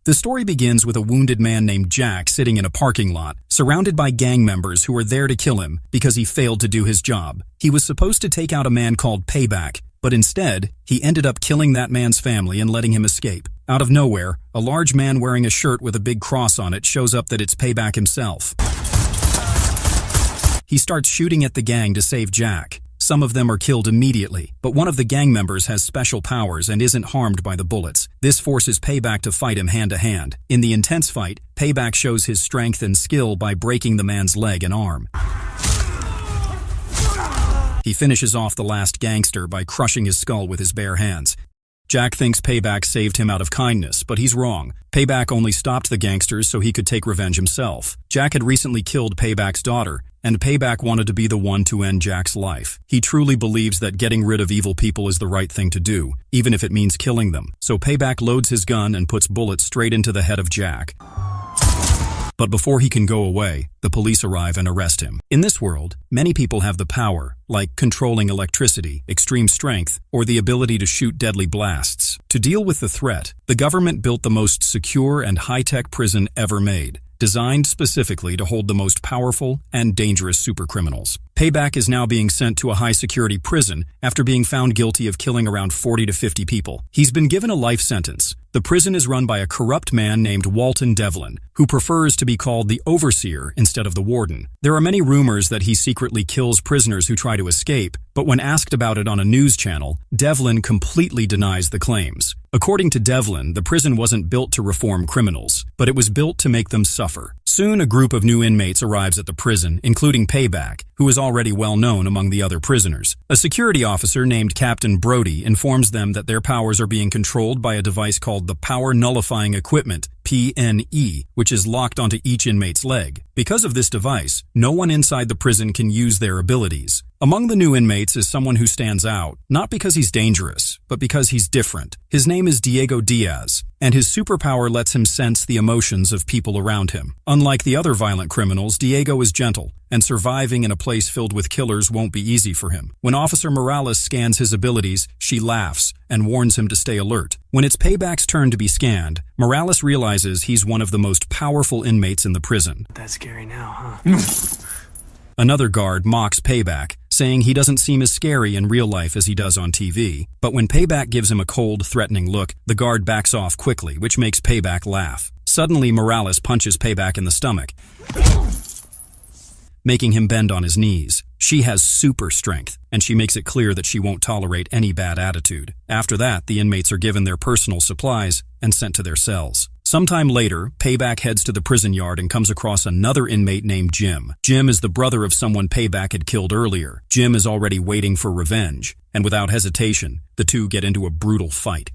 The story begins with a wounded man named Jack sitting in a parking lot, surrounded by gang members who were there to kill him because he failed to do his job. He was supposed to take out a man called Payback, but instead, he ended up killing that man's family and letting him escape. Out of nowhere, a large man wearing a shirt with a big cross on it shows up that it's Payback himself. He starts shooting at the gang to save Jack. Some of them are killed immediately, but one of the gang members has special powers and isn't harmed by the bullets. This forces Payback to fight him hand-to-hand. In the intense fight, Payback shows his strength and skill by breaking the man's leg and arm. He finishes off the last gangster by crushing his skull with his bare hands. Jack thinks Payback saved him out of kindness, but he's wrong. Payback only stopped the gangsters so he could take revenge himself. Jack had recently killed Payback's daughter, and Payback wanted to be the one to end Jack's life. He truly believes that getting rid of evil people is the right thing to do, even if it means killing them. So Payback loads his gun and puts bullets straight into the head of Jack. But before he can go away, the police arrive and arrest him. In this world, many people have the power, like controlling electricity, extreme strength, or the ability to shoot deadly blasts. To deal with the threat, the government built the most secure and high-tech prison ever made, designed specifically to hold the most powerful and dangerous supercriminals. Payback is now being sent to a high-security prison after being found guilty of killing around 40 to 50 people. He's been given a life sentence. The prison is run by a corrupt man named Walton Devlin, who prefers to be called the overseer instead of the warden. There are many rumors that he secretly kills prisoners who try to escape, but when asked about it on a news channel, Devlin completely denies the claims. According to Devlin, the prison wasn't built to reform criminals, but it was built to make them suffer. Soon, a group of new inmates arrives at the prison, including Payback, who is already well known among the other prisoners. A security officer named Captain Brody informs them that their powers are being controlled by a device called the Power Nullifying Equipment, PNE, which is locked onto each inmate's leg. Because of this device, no one inside the prison can use their abilities. Among the new inmates is someone who stands out, not because he's dangerous, but because he's different. His name is Diego Diaz, and his superpower lets him sense the emotions of people around him. Unlike the other violent criminals, Diego is gentle, and surviving in a place filled with killers won't be easy for him. When Officer Morales scans his abilities, she laughs and warns him to stay alert. When it's Payback's turn to be scanned, Morales realizes he's one of the most powerful inmates in the prison. That's scary now, huh? Another guard mocks Payback, saying he doesn't seem as scary in real life as he does on TV. But when Payback gives him a cold, threatening look, the guard backs off quickly, which makes Payback laugh. Suddenly, Morales punches Payback in the stomach, making him bend on his knees. She has super strength, and she makes it clear that she won't tolerate any bad attitude. After that, the inmates are given their personal supplies and sent to their cells. Sometime later, Payback heads to the prison yard and comes across another inmate named Jim. Jim is the brother of someone Payback had killed earlier. Jim is already waiting for revenge, and without hesitation, the two get into a brutal fight.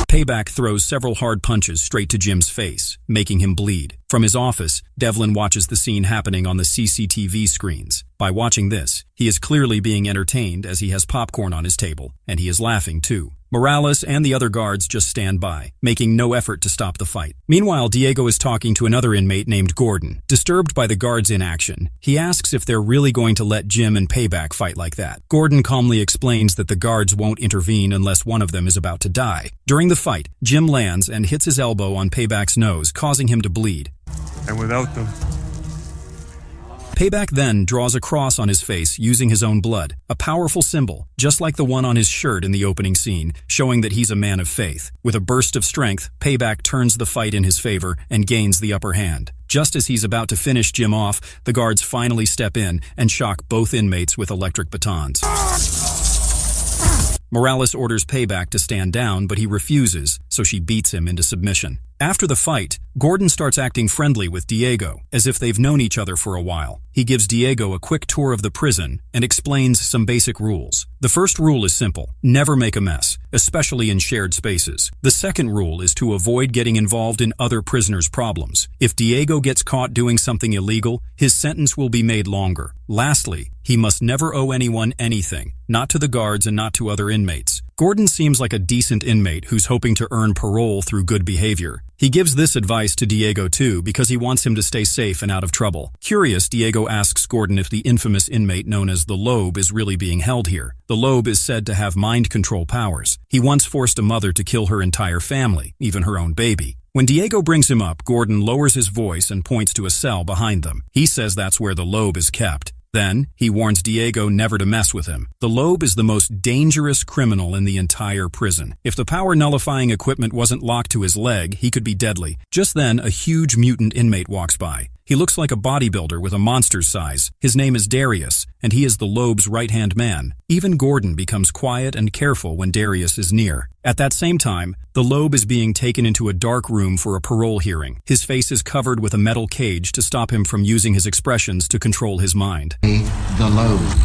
Payback throws several hard punches straight to Jim's face, making him bleed. From his office, Devlin watches the scene happening on the CCTV screens. By watching this, he is clearly being entertained as he has popcorn on his table, and he is laughing too. Morales and the other guards just stand by, making no effort to stop the fight. Meanwhile, Diego is talking to another inmate named Gordon. Disturbed by the guards' inaction, he asks if they're really going to let Jim and Payback fight like that. Gordon calmly explains that the guards won't intervene unless one of them is about to die. During the fight, Jim lands and hits his elbow on Payback's nose, causing him to bleed. And without them, Payback then draws a cross on his face using his own blood, a powerful symbol, just like the one on his shirt in the opening scene, showing that he's a man of faith. With a burst of strength, Payback turns the fight in his favor and gains the upper hand. Just as he's about to finish Jim off, the guards finally step in and shock both inmates with electric batons. Morales orders Payback to stand down, but he refuses, so she beats him into submission. After the fight, Gordon starts acting friendly with Diego, as if they've known each other for a while. He gives Diego a quick tour of the prison and explains some basic rules. The first rule is simple: never make a mess, especially in shared spaces. The second rule is to avoid getting involved in other prisoners' problems. If Diego gets caught doing something illegal, his sentence will be made longer. Lastly, he must never owe anyone anything, not to the guards and not to other inmates. Gordon seems like a decent inmate who's hoping to earn parole through good behavior. He gives this advice to Diego too because he wants him to stay safe and out of trouble. Curious, Diego asks Gordon if the infamous inmate known as the Lobe is really being held here. The Lobe is said to have mind control powers. He once forced a mother to kill her entire family, even her own baby. When Diego brings him up, Gordon lowers his voice and points to a cell behind them. He says that's where the Lobe is kept. Then, he warns Diego never to mess with him. The Lobe is the most dangerous criminal in the entire prison. If the power-nullifying equipment wasn't locked to his leg, he could be deadly. Just then, a huge mutant inmate walks by. He looks like a bodybuilder with a monster's size. His name is Darius, and he is the Lobe's right-hand man. Even Gordon becomes quiet and careful when Darius is near. At that same time, the Lobe is being taken into a dark room for a parole hearing. His face is covered with a metal cage to stop him from using his expressions to control his mind. The Lobe.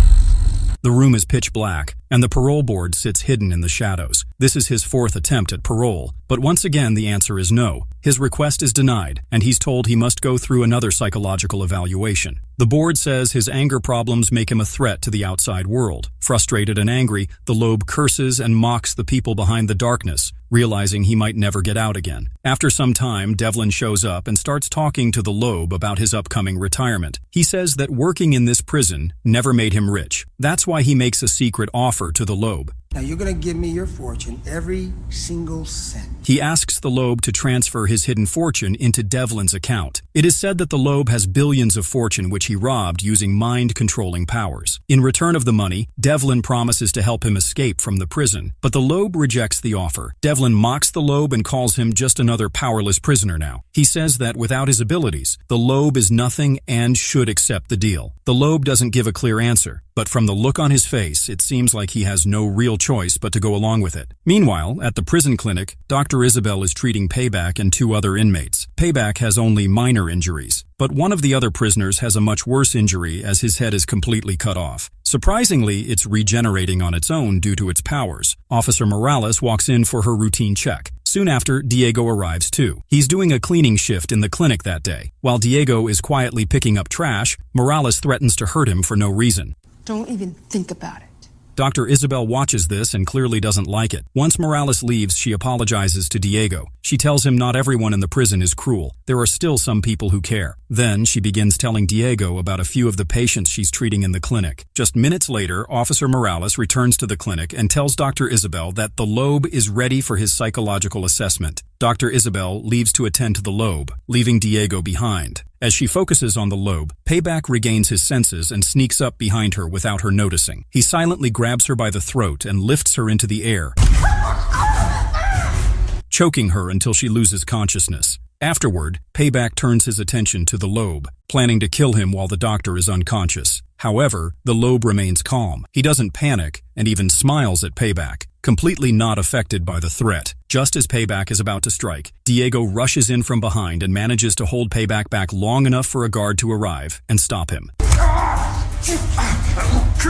The room is pitch black, and the parole board sits hidden in the shadows. This is his fourth attempt at parole, but once again the answer is no. His request is denied, and he's told he must go through another psychological evaluation. The board says his anger problems make him a threat to the outside world. Frustrated and angry, the Lobe curses and mocks the people behind the darkness, realizing he might never get out again. After some time, Devlin shows up and starts talking to the Lobe about his upcoming retirement. He says that working in this prison never made him rich. That's why he makes a secret offer to the Lobe. Now you're going to give me your fortune, every single cent. He asks the Lobe to transfer his hidden fortune into Devlin's account. It is said that the Lobe has billions of fortune which he robbed using mind-controlling powers. In return of the money, Devlin promises to help him escape from the prison, but the Lobe rejects the offer. Devlin mocks the Lobe and calls him just another powerless prisoner now. He says that without his abilities, the Lobe is nothing and should accept the deal. The Lobe doesn't give a clear answer, but from the look on his face, it seems like he has no real choice but to go along with it. Meanwhile, at the prison clinic, Dr. Isabel is treating Payback and two other inmates. Payback has only minor injuries, but one of the other prisoners has a much worse injury as his head is completely cut off. Surprisingly, it's regenerating on its own due to its powers. Officer Morales walks in for her routine check. Soon after, Diego arrives too. He's doing a cleaning shift in the clinic that day. While Diego is quietly picking up trash, Morales threatens to hurt him for no reason. Don't even think about it. Dr. Isabel watches this and clearly doesn't like it. Once Morales leaves, she apologizes to Diego. She tells him not everyone in the prison is cruel. There are still some people who care. Then she begins telling Diego about a few of the patients she's treating in the clinic. Just minutes later, Officer Morales returns to the clinic and tells Dr. Isabel that the Lobe is ready for his psychological assessment. Dr. Isabel leaves to attend to the Lobe, leaving Diego behind. As she focuses on the Lobe, Payback regains his senses and sneaks up behind her without her noticing. He silently grabs her by the throat and lifts her into the air, choking her until she loses consciousness. Afterward, Payback turns his attention to the Lobe, planning to kill him while the doctor is unconscious. However, the Lobe remains calm. He doesn't panic and even smiles at Payback, completely not affected by the threat. Just as Payback is about to strike, Diego rushes in from behind and manages to hold Payback back long enough for a guard to arrive and stop him.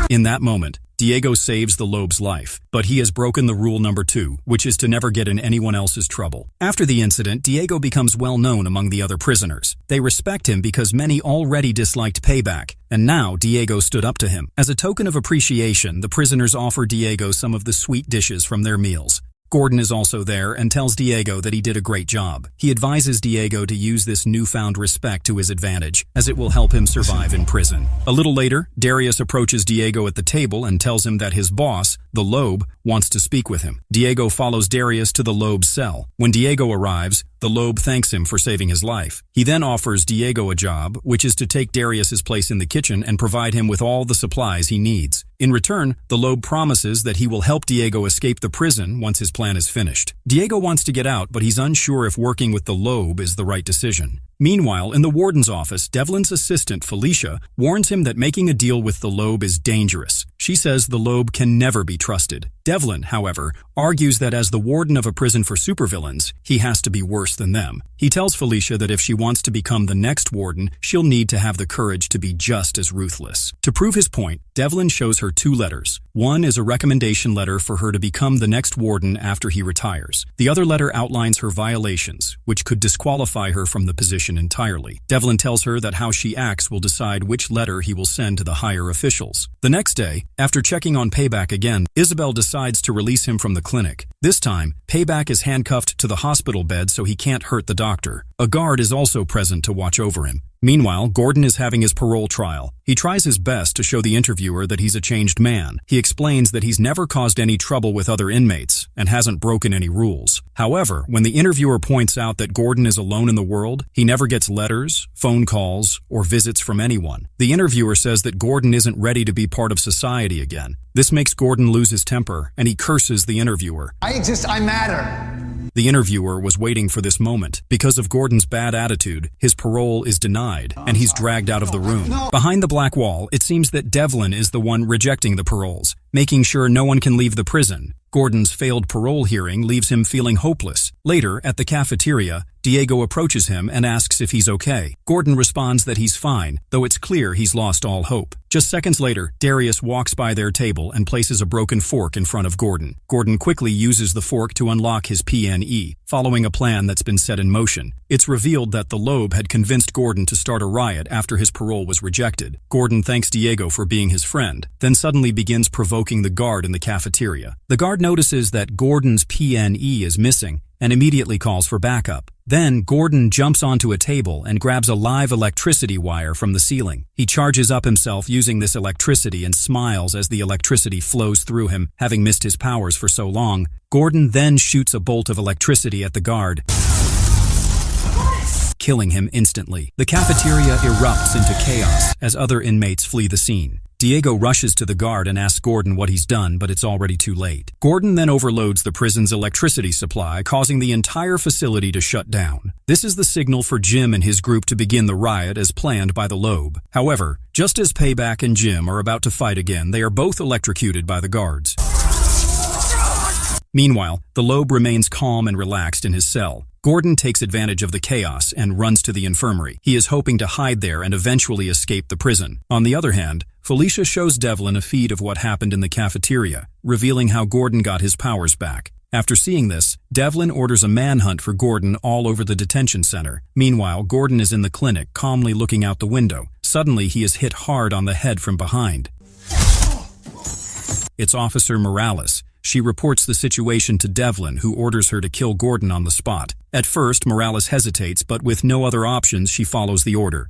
In that moment, Diego saves the Lobe's life, but he has broken the rule number 2, which is to never get in anyone else's trouble. After the incident, Diego becomes well known among the other prisoners. They respect him because many already disliked Payback, and now Diego stood up to him. As a token of appreciation, the prisoners offer Diego some of the sweet dishes from their meals. Gordon is also there and tells Diego that he did a great job. He advises Diego to use this newfound respect to his advantage, as it will help him survive in prison. A little later, Darius approaches Diego at the table and tells him that his boss, the Lobe, wants to speak with him. Diego follows Darius to the Lobe's cell. When Diego arrives, the Lobe thanks him for saving his life. He then offers Diego a job, which is to take Darius's place in the kitchen and provide him with all the supplies he needs. In return, the Lobe promises that he will help Diego escape the prison once his plan is finished. Diego wants to get out, but he's unsure if working with the Lobe is the right decision. Meanwhile, in the warden's office, Devlin's assistant, Felicia, warns him that making a deal with the Lobe is dangerous. She says the Lobe can never be trusted. Devlin, however, argues that as the warden of a prison for supervillains, he has to be worse than them. He tells Felicia that if she wants to become the next warden, she'll need to have the courage to be just as ruthless. To prove his point, Devlin shows her 2 letters. One is a recommendation letter for her to become the next warden after he retires. The other letter outlines her violations, which could disqualify her from the position entirely. Devlin tells her that how she acts will decide which letter he will send to the higher officials. The next day, after checking on Payback again, Isabel decides to release him from the clinic. This time, Payback is handcuffed to the hospital bed so he can't hurt the doctor. A guard is also present to watch over him. Meanwhile, Gordon is having his parole trial. He tries his best to show the interviewer that he's a changed man. He explains that he's never caused any trouble with other inmates and hasn't broken any rules. However, when the interviewer points out that Gordon is alone in the world, he never gets letters, phone calls, or visits from anyone. The interviewer says that Gordon isn't ready to be part of society again. This makes Gordon lose his temper, and he curses the interviewer. I exist, I matter. The interviewer was waiting for this moment. Because of Gordon's bad attitude, his parole is denied, and he's dragged out of the room. Behind the black wall, it seems that Devlin is the one rejecting the paroles, making sure no one can leave the prison. Gordon's failed parole hearing leaves him feeling hopeless. Later, at the cafeteria, Diego approaches him and asks if he's okay. Gordon responds that he's fine, though it's clear he's lost all hope. Just seconds later, Darius walks by their table and places a broken fork in front of Gordon. Gordon quickly uses the fork to unlock his PNE, following a plan that's been set in motion. It's revealed that the Lobe had convinced Gordon to start a riot after his parole was rejected. Gordon thanks Diego for being his friend, then suddenly begins provoking the guard in the cafeteria. The guard notices that Gordon's PNE is missing and immediately calls for backup. Then Gordon jumps onto a table and grabs a live electricity wire from the ceiling. He charges up himself using this electricity and smiles as the electricity flows through him, having missed his powers for so long. Gordon then shoots a bolt of electricity at the guard, killing him instantly. The cafeteria erupts into chaos as other inmates flee the scene. Diego rushes to the guard and asks Gordon what he's done, but it's already too late. Gordon then overloads the prison's electricity supply, causing the entire facility to shut down. This is the signal for Jim and his group to begin the riot as planned by the Lobe. However, just as Payback and Jim are about to fight again, they are both electrocuted by the guards. Meanwhile, the Lobe remains calm and relaxed in his cell. Gordon takes advantage of the chaos and runs to the infirmary. He is hoping to hide there and eventually escape the prison. On the other hand, Felicia shows Devlin a feed of what happened in the cafeteria, revealing how Gordon got his powers back. After seeing this, Devlin orders a manhunt for Gordon all over the detention center. Meanwhile, Gordon is in the clinic, calmly looking out the window. Suddenly, he is hit hard on the head from behind. It's Officer Morales. She reports the situation to Devlin, who orders her to kill Gordon on the spot. At first, Morales hesitates, but with no other options, she follows the order.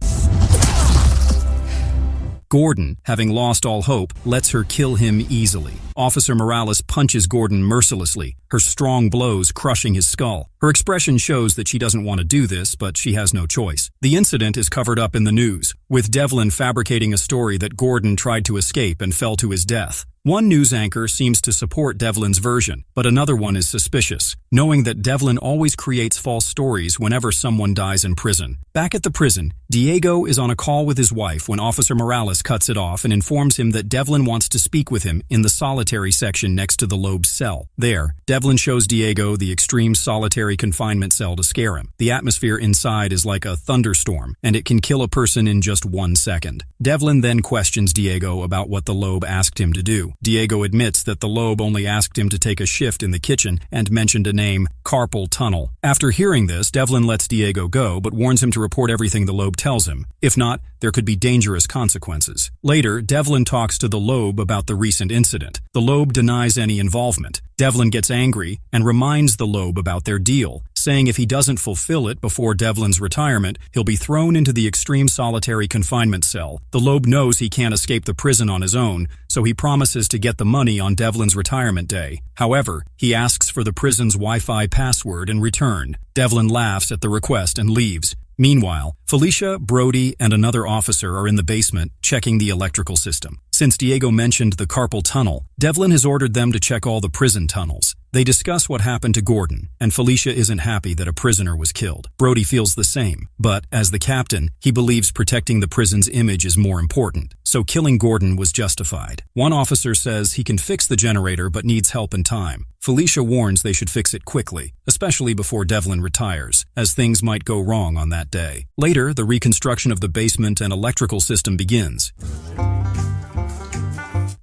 Gordon, having lost all hope, lets her kill him easily. Officer Morales punches Gordon mercilessly, her strong blows crushing his skull. Her expression shows that she doesn't want to do this, but she has no choice. The incident is covered up in the news, with Devlin fabricating a story that Gordon tried to escape and fell to his death. One news anchor seems to support Devlin's version, but another one is suspicious, knowing that Devlin always creates false stories whenever someone dies in prison. Back at the prison, Diego is on a call with his wife when Officer Morales cuts it off and informs him that Devlin wants to speak with him in the solitary section next to the Lobe's cell. There, Devlin shows Diego the extreme solitary confinement cell to scare him. The atmosphere inside is like a thunderstorm, and it can kill a person in just 1 second. Devlin then questions Diego about what the Lobe asked him to do. Diego admits that the Lobe only asked him to take a shift in the kitchen and mentioned a name, carpal tunnel. After hearing this, Devlin lets Diego go, but warns him to report everything the Lobe tells him. If not, there could be dangerous consequences. Later, Devlin talks to the Lobe about the recent incident. The Lobe denies any involvement. Devlin gets angry and reminds the Lobe about their deal, saying if he doesn't fulfill it before Devlin's retirement, he'll be thrown into the extreme solitary confinement cell. The Lobe knows he can't escape the prison on his own, so he promises to get the money on Devlin's retirement day. However, he asks for the prison's Wi-Fi password in return. Devlin laughs at the request and leaves. Meanwhile, Felicia, Brody, and another officer are in the basement checking the electrical system. Since Diego mentioned the carpal tunnel, Devlin has ordered them to check all the prison tunnels. They discuss what happened to Gordon, and Felicia isn't happy that a prisoner was killed. Brody feels the same, but as the captain, he believes protecting the prison's image is more important, so killing Gordon was justified. One officer says he can fix the generator but needs help and time. Felicia warns they should fix it quickly, especially before Devlin retires, as things might go wrong on that day. Later, the reconstruction of the basement and electrical system begins.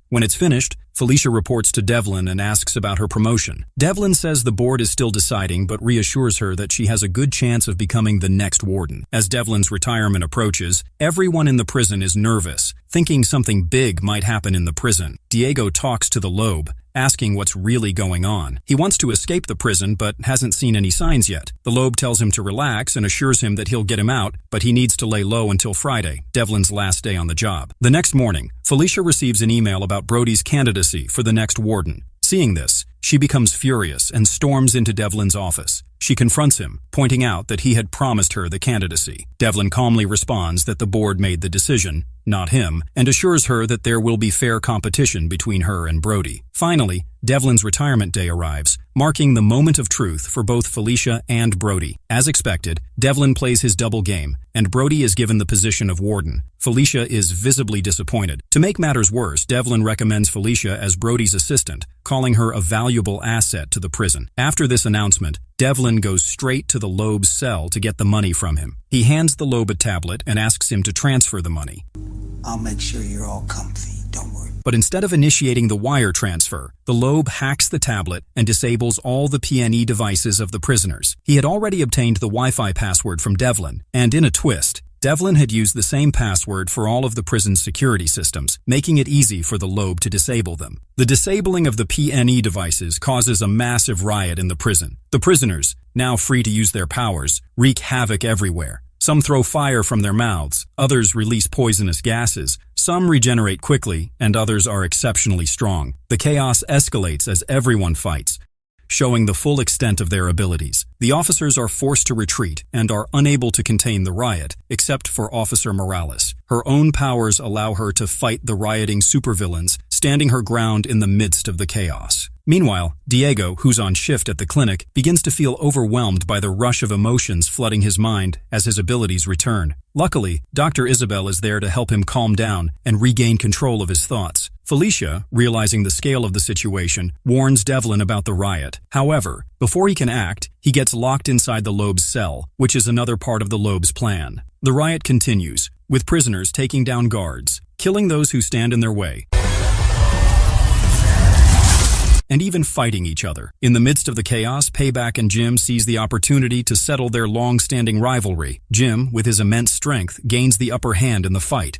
When it's finished, Felicia reports to Devlin and asks about her promotion. Devlin says the board is still deciding but reassures her that she has a good chance of becoming the next warden. As Devlin's retirement approaches, everyone in the prison is nervous, thinking something big might happen in the prison. Diego talks to the Lobe, asking what's really going on. He wants to escape the prison but hasn't seen any signs yet. The Lobe tells him to relax and assures him that he'll get him out, but he needs to lay low until Friday, Devlin's last day on the job. The next morning, Felicia receives an email about Brody's candidacy for the next warden. Seeing this, she becomes furious and storms into Devlin's office. She confronts him, pointing out that he had promised her the candidacy. Devlin calmly responds that the board made the decision, not him, and assures her that there will be fair competition between her and Brody. Finally, Devlin's retirement day arrives, marking the moment of truth for both Felicia and Brody. As expected, Devlin plays his double game, and Brody is given the position of warden. Felicia is visibly disappointed. To make matters worse, Devlin recommends Felicia as Brody's assistant, calling her a valuable asset to the prison. After this announcement, Devlin goes straight to the Lobe's cell to get the money from him. He hands the Lobe a tablet and asks him to transfer the money. I'll make sure you're all comfy, don't worry. But instead of initiating the wire transfer, the Lobe hacks the tablet and disables all the PNE devices of the prisoners. He had already obtained the Wi-Fi password from Devlin, and in a twist, Devlin had used the same password for all of the prison's security systems, making it easy for the Lobe to disable them. The disabling of the PNE devices causes a massive riot in the prison. The prisoners, now free to use their powers, wreak havoc everywhere. Some throw fire from their mouths, others release poisonous gases, some regenerate quickly, and others are exceptionally strong. The chaos escalates as everyone fights, showing the full extent of their abilities. The officers are forced to retreat and are unable to contain the riot, except for Officer Morales. Her own powers allow her to fight the rioting supervillains, standing her ground in the midst of the chaos. Meanwhile, Diego, who's on shift at the clinic, begins to feel overwhelmed by the rush of emotions flooding his mind as his abilities return. Luckily, Dr. Isabel is there to help him calm down and regain control of his thoughts. Felicia, realizing the scale of the situation, warns Devlin about the riot. However, before he can act, he gets locked inside the Lobe's cell, which is another part of the Lobe's plan. The riot continues, with prisoners taking down guards, killing those who stand in their way, and even fighting each other. In the midst of the chaos, Payback and Jim seize the opportunity to settle their long-standing rivalry. Jim, with his immense strength, gains the upper hand in the fight.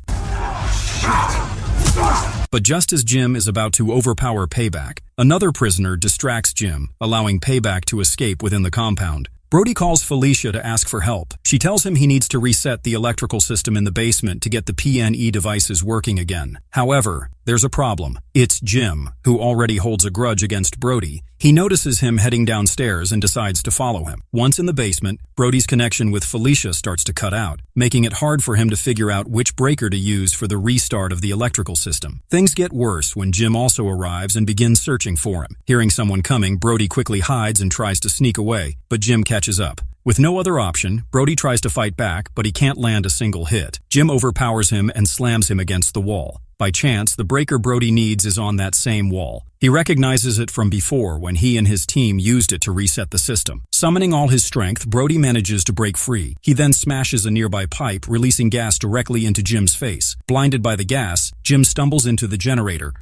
But just as Jim is about to overpower Payback, another prisoner distracts Jim, allowing Payback to escape within the compound. Brody calls Felicia to ask for help. She tells him he needs to reset the electrical system in the basement to get the PNE devices working again. However, there's a problem. It's Jim, who already holds a grudge against Brody. He notices him heading downstairs and decides to follow him. Once in the basement, Brody's connection with Felicia starts to cut out, making it hard for him to figure out which breaker to use for the restart of the electrical system. Things get worse when Jim also arrives and begins searching for him. Hearing someone coming, Brody quickly hides and tries to sneak away, but Jim catches up. With no other option, Brody tries to fight back, but he can't land a single hit. Jim overpowers him and slams him against the wall. By chance, the breaker Brody needs is on that same wall. He recognizes it from before when he and his team used it to reset the system. Summoning all his strength, Brody manages to break free. He then smashes a nearby pipe, releasing gas directly into Jim's face. Blinded by the gas, Jim stumbles into the generator,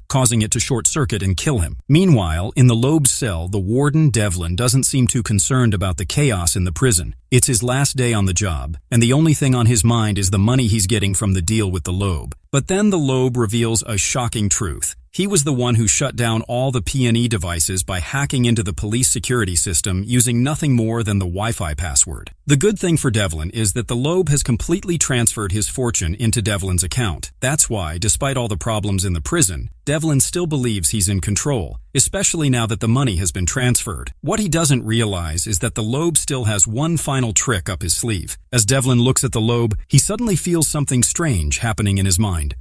causing it to short-circuit and kill him. Meanwhile, in the Lobe's cell, the warden, Devlin, doesn't seem too concerned about the chaos in the prison. It's his last day on the job, and the only thing on his mind is the money he's getting from the deal with the Lobe. But then the Lobe reveals a shocking truth. He was the one who shut down all the PNE devices by hacking into the police security system using nothing more than the Wi-Fi password. The good thing for Devlin is that the Lobe has completely transferred his fortune into Devlin's account. That's why, despite all the problems in the prison, Devlin still believes he's in control, especially now that the money has been transferred. What he doesn't realize is that the Lobe still has one final trick up his sleeve. As Devlin looks at the Lobe, he suddenly feels something strange happening in his mind.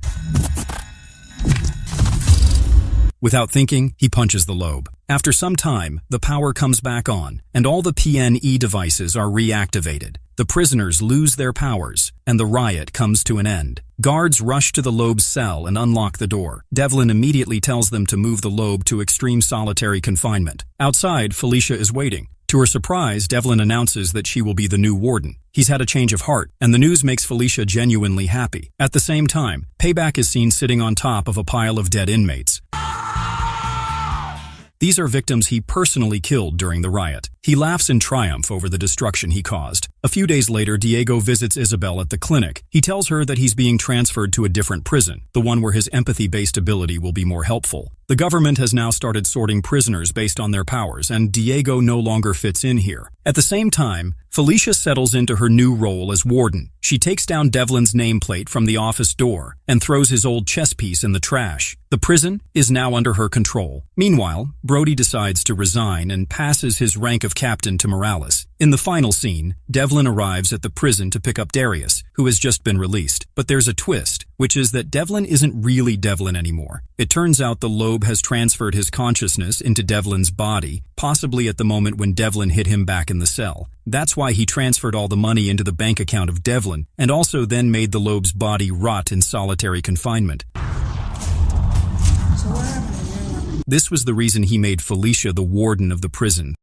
Without thinking, he punches the Lobe. After some time, the power comes back on, and all the PNE devices are reactivated. The prisoners lose their powers, and the riot comes to an end. Guards rush to the Lobe's cell and unlock the door. Devlin immediately tells them to move the Lobe to extreme solitary confinement. Outside, Felicia is waiting. To her surprise, Devlin announces that she will be the new warden. He's had a change of heart, and the news makes Felicia genuinely happy. At the same time, Payback is seen sitting on top of a pile of dead inmates. These are victims he personally killed during the riot. He laughs in triumph over the destruction he caused. A few days later, Diego visits Isabel at the clinic. He tells her that he's being transferred to a different prison, the one where his empathy-based ability will be more helpful. The government has now started sorting prisoners based on their powers, and Diego no longer fits in here. At the same time, Felicia settles into her new role as warden. She takes down Devlin's nameplate from the office door and throws his old chess piece in the trash. The prison is now under her control. Meanwhile, Brody decides to resign and passes his rank of captain to Morales. In the final scene, Devlin arrives at the prison to pick up Darius, who has just been released. But there's a twist, which is that Devlin isn't really Devlin anymore. It turns out the Lobe has transferred his consciousness into Devlin's body, possibly at the moment when Devlin hit him back in the cell. That's why he transferred all the money into the bank account of Devlin, and also then made the Lobe's body rot in solitary confinement. This was the reason he made Felicia the warden of the prison.